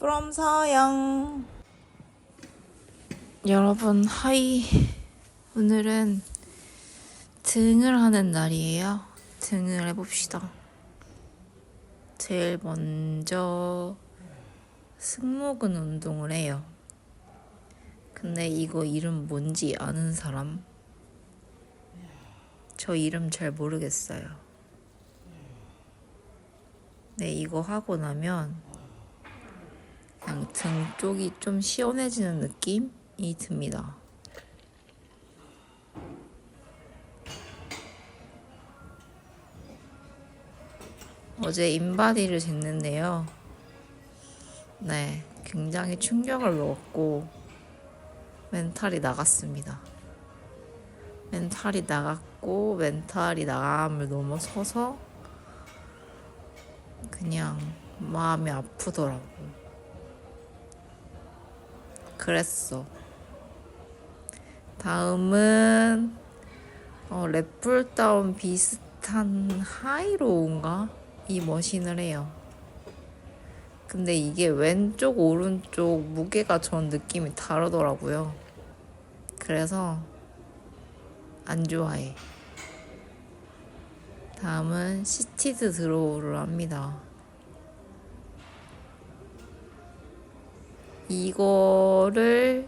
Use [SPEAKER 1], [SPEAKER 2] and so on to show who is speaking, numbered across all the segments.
[SPEAKER 1] from 서영. 여러분 하이. 오늘은 등을 하는 날이에요. 등을 해봅시다. 제일 먼저 승모근 운동을 해요. 근데 이거 이름 뭔지 아는 사람? 저 이름 잘 모르겠어요. 네, 이거 하고 나면 그냥 등 쪽이 좀 시원해지는 느낌이 듭니다. 어제 인바디를 쟀는데요. 네, 굉장히 충격을 먹었고 멘탈이 나갔습니다. 멘탈이 나감을 넘어서서 그냥 마음이 아프더라고. 그랬어. 다음은 랩풀다운 비슷한 하이로우인가? 이 머신을 해요. 근데 이게 왼쪽 오른쪽 무게가 전 느낌이 다르더라고요. 그래서 안 좋아해. 다음은 시티드 드로우를 합니다. 이거를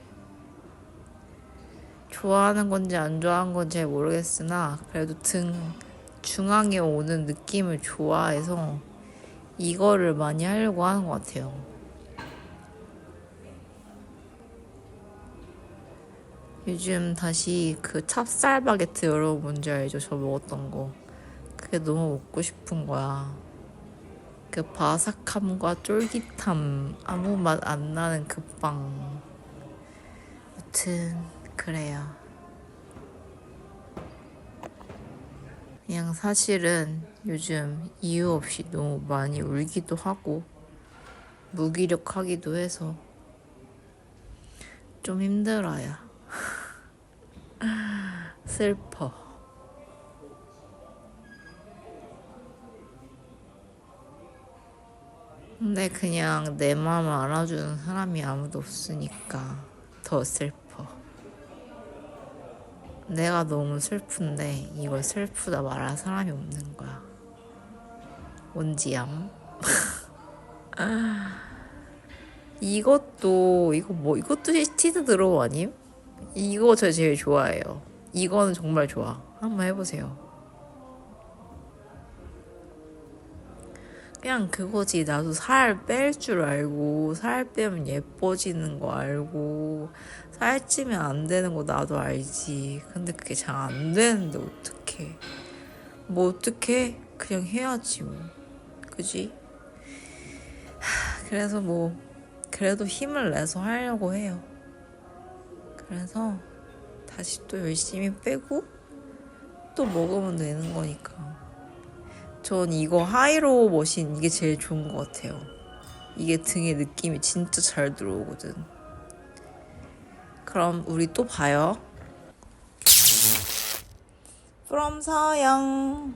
[SPEAKER 1] 좋아하는 건지 안 좋아하는 건지 잘 모르겠으나 그래도 등 중앙에 오는 느낌을 좋아해서 이거를 많이 하려고 하는 것 같아요. 요즘 다시 그 찹쌀 바게트 여러분 뭔지 알죠? 저 먹었던 거. 그게 너무 먹고 싶은 거야. 그 바삭함과 쫄깃함, 아무 맛 안 나는 그 빵. 여튼 그래요. 그냥 사실은 요즘 이유 없이 너무 많이 울기도 하고 무기력하기도 해서 좀 힘들어요. 슬퍼. 근데 그냥 내 마음을 알아주는 사람이 아무도 없으니까 더 슬퍼. 내가 너무 슬픈데 이걸 슬프다 말할 사람이 없는 거야. 뭔지얌? 이것도 시티드 드로우 아님? 이거 저 제일 좋아해요. 이거는 정말 좋아. 한번 해보세요. 그냥 그거지. 나도 살 뺄 줄 알고, 살 빼면 예뻐지는 거 알고, 살 찌면 안 되는 거 나도 알지. 근데 그게 잘 안 되는데 어떡해. 뭐 어떡해? 그냥 해야지 뭐. 그지? 그래서 뭐 그래도 힘을 내서 하려고 해요. 그래서 다시 또 열심히 빼고 또 먹으면 되는 거니까. 전 이거 하이로우 머신 이게 제일 좋은 것 같아요. 이게 등에 느낌이 진짜 잘 들어오거든. 그럼 우리 또 봐요. from 서영.